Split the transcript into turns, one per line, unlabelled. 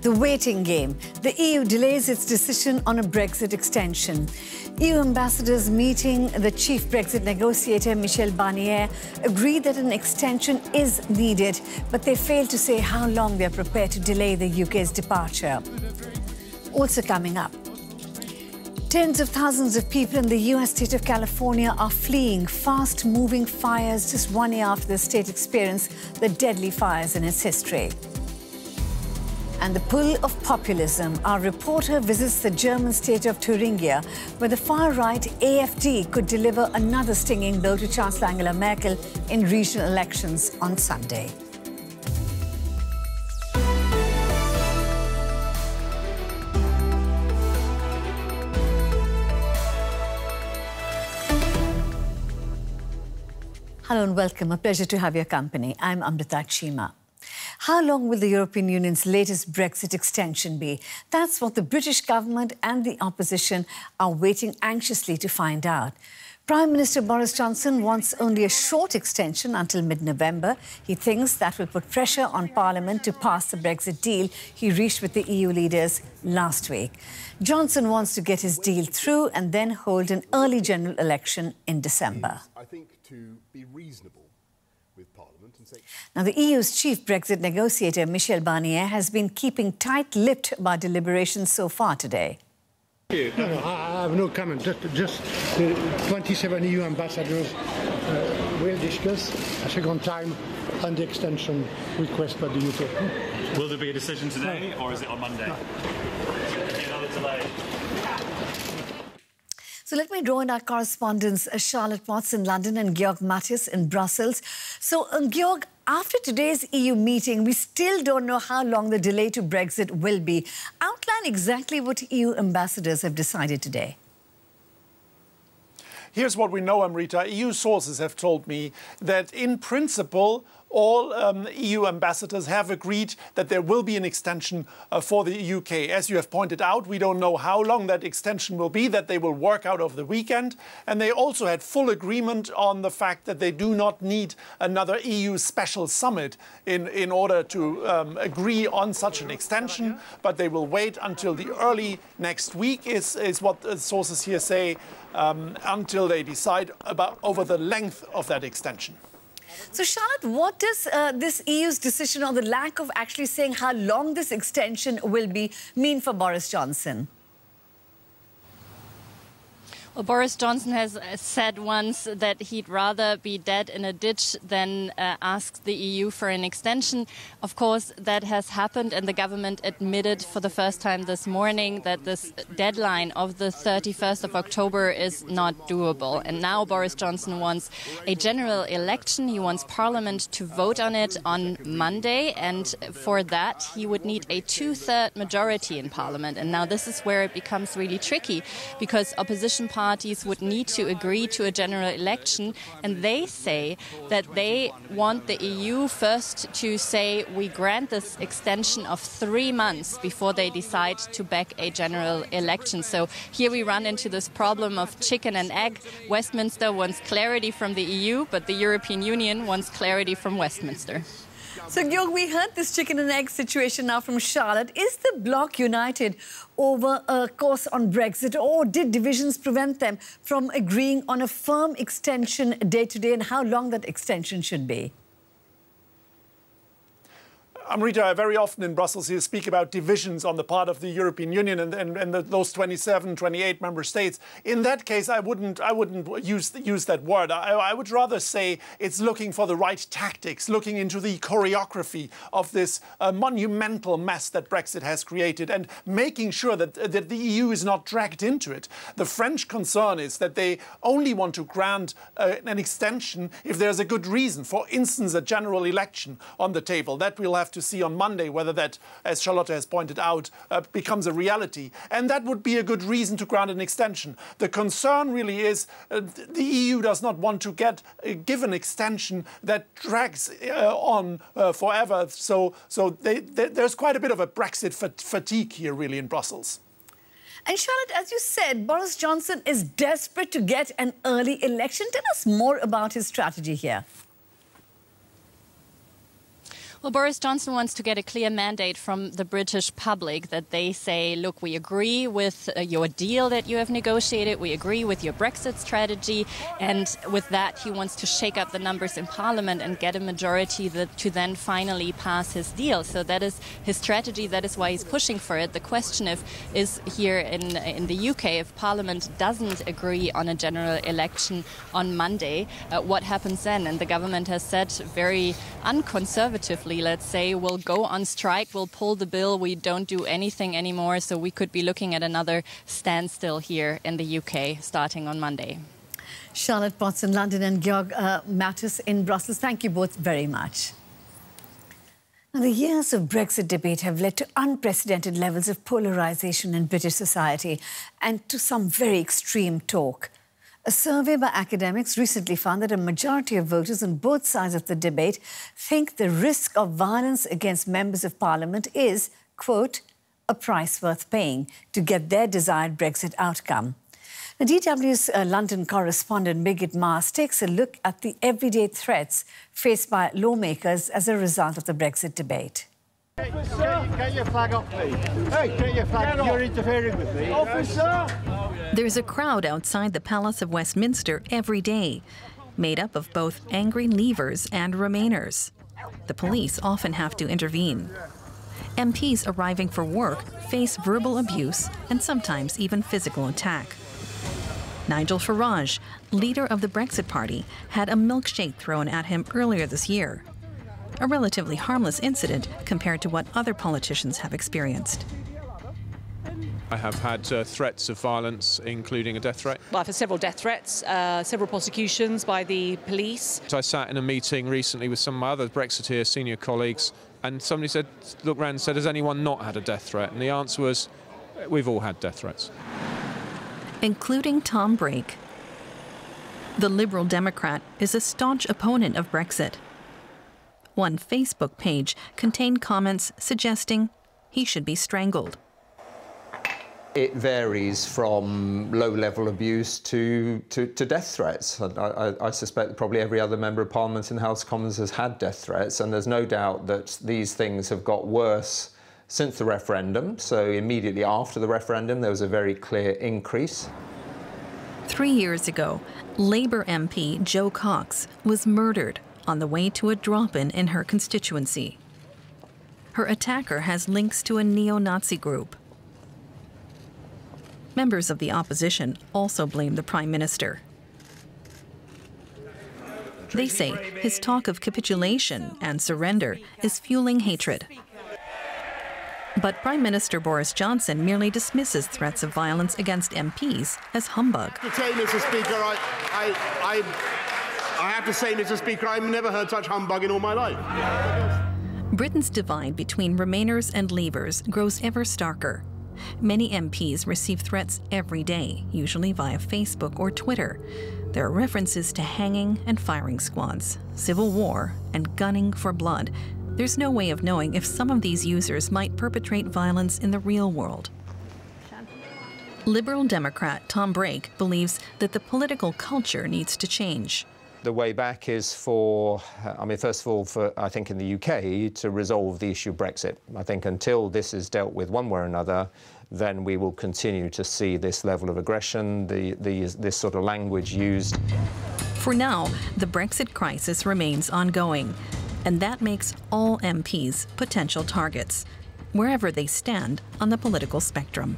The waiting game. The EU delays its decision on a Brexit extension. EU ambassadors meeting the chief Brexit negotiator, Michel Barnier, agreed that an extension is needed, but they failed to say how long they're prepared to delay the UK's departure. Also coming up, tens of thousands of people in the US state of California are fleeing fast-moving fires just 1 year after the state experienced the deadly fires in its history. And the pull of populism. Our reporter visits the German state of Thuringia, where the far-right AfD could deliver another stinging blow to Chancellor Angela Merkel in regional elections on Sunday. Hello and welcome. A pleasure to have your company. I'm Amrita Chima. How long will the European Union's latest Brexit extension be? That's what the British government and the opposition are waiting anxiously to find out. Prime Minister Boris Johnson wants only a short extension until mid-November. He thinks that will put pressure on Parliament to pass the Brexit deal he reached with the EU leaders last week. Johnson wants to get his deal through and then hold an early general election in December.
I think to be reasonable with Parliament and say...
Now, the EU's chief Brexit negotiator, Michel Barnier, has been keeping tight-lipped about deliberations so far today.
No, I have no comment. Just the 27 EU ambassadors will discuss a second time on the extension request by the UK.
Will there be a decision today, or is it on Monday?
No.
Another delay.
So let me draw in our correspondents, Charlotte Watts in London and Georg Matthias in Brussels. So, Georg, after today's EU meeting, we still don't know how long the delay to Brexit will be. Outline exactly what EU ambassadors have decided today.
Here's what we know, Amrita. EU sources have told me that, in principle, all EU ambassadors have agreed that there will be an extension for the UK. As you have pointed out, we don't know how long that extension will be, that they will work out over the weekend. And they also had full agreement on the fact that they do not need another EU special summit in order to agree on such an extension. But they will wait until the early next week, is what the sources here say, until they decide over the length of that extension.
So, Charlotte, what does this EU's decision or the lack of actually saying how long this extension will be mean for Boris Johnson?
Well, Boris Johnson has said once that he'd rather be dead in a ditch than ask the EU for an extension. Of course, that has happened, and the government admitted for the first time this morning that this deadline of the 31st of October is not doable. And now Boris Johnson wants a general election. He wants Parliament to vote on it on Monday, and for that he would need a two-thirds majority in Parliament. And now this is where it becomes really tricky, because opposition parties would need to agree to a general election, and they say that they want the EU first to say we grant this extension of 3 months before they decide to back a general election. So here we run into this problem of chicken and egg. Westminster wants clarity from the EU, but the European Union wants clarity from Westminster.
So, Georg, we heard this chicken and egg situation now from Charlotte. Is the bloc united over a course on Brexit, or did divisions prevent them from agreeing on a firm extension day to day, and how long that extension should be?
Amrita, I very often in Brussels here speak about divisions on the part of the European Union and those 27, 28 member states. In that case, I wouldn't use that word. I would rather say it's looking for the right tactics, looking into the choreography of this monumental mess that Brexit has created, and making sure that the EU is not dragged into it. The French concern is that they only want to grant an extension if there's a good reason. For instance, a general election on the table. That we'll have to see on Monday whether that, as Charlotte has pointed out, becomes a reality. And that would be a good reason to grant an extension. The concern really is the EU does not want to give an extension that drags on forever. So there's quite a bit of a Brexit fatigue here, really, in Brussels.
And Charlotte, as you said, Boris Johnson is desperate to get an early election. Tell us more about his strategy here.
Well, Boris Johnson wants to get a clear mandate from the British public that they say, look, we agree with your deal that you have negotiated, we agree with your Brexit strategy, and with that he wants to shake up the numbers in Parliament and get a majority to then finally pass his deal. So that is his strategy, that is why he's pushing for it. The question is here in the UK, if Parliament doesn't agree on a general election on Monday, what happens then? And the government has said very unconservatively, let's say, we'll go on strike, we'll pull the bill, we don't do anything anymore. So we could be looking at another standstill here in the UK starting on Monday.
Charlotte Potts in London and Georg Mattis in Brussels, thank you both very much. Now, the years of Brexit debate have led to unprecedented levels of polarization in British society and to some very extreme talk. A survey by academics recently found that a majority of voters on both sides of the debate think the risk of violence against members of Parliament is, quote, a price worth paying to get their desired Brexit outcome. The DW's London correspondent Birgit Maas takes a look at the everyday threats faced by lawmakers as a result of the Brexit debate.
Get your flag off, please. Hey, get your flag. You're interfering with me. Officer!
There's a crowd outside the Palace of Westminster every day, made up of both angry Leavers and Remainers. The police often have to intervene. MPs arriving for work face verbal abuse and sometimes even physical attack. Nigel Farage, leader of the Brexit Party, had a milkshake thrown at him earlier this year. A relatively harmless incident compared to what other politicians have experienced.
I have had threats of violence, including a death threat.
Well, I've had several death threats, several prosecutions by the police.
I sat in a meeting recently with some of my other Brexiteer senior colleagues, and somebody said, looked around and said, has anyone not had a death threat? And the answer was, we've all had death threats.
Including Tom Brake. The Liberal Democrat is a staunch opponent of Brexit. One Facebook page contained comments suggesting he should be strangled.
It varies from low-level abuse to death threats. I suspect that probably every other member of Parliament in the House of Commons has had death threats, and there's no doubt that these things have got worse since the referendum. So immediately after the referendum, there was a very clear increase.
3 years ago, Labour MP Jo Cox was murdered on the way to a drop-in in her constituency. Her attacker has links to a neo-Nazi group. Members of the opposition also blame the Prime Minister. They say his talk of capitulation and surrender is fueling hatred. But Prime Minister Boris Johnson merely dismisses threats of violence against MPs as humbug.
To say, Mr. Speaker, I have to say, Mr. Speaker, I've never heard such humbug in all my life.
Britain's divide between Remainers and Leavers grows ever starker. Many MPs receive threats every day, usually via Facebook or Twitter. There are references to hanging and firing squads, civil war, and gunning for blood. There's no way of knowing if some of these users might perpetrate violence in the real world. Liberal Democrat Tom Brake believes that the political culture needs to change.
The way back is for, first of all, I think in the UK, to resolve the issue of Brexit. I think until this is dealt with one way or another, then we will continue to see this level of aggression, this sort of language used.
For now, the Brexit crisis remains ongoing, and that makes all MPs potential targets, wherever they stand on the political spectrum.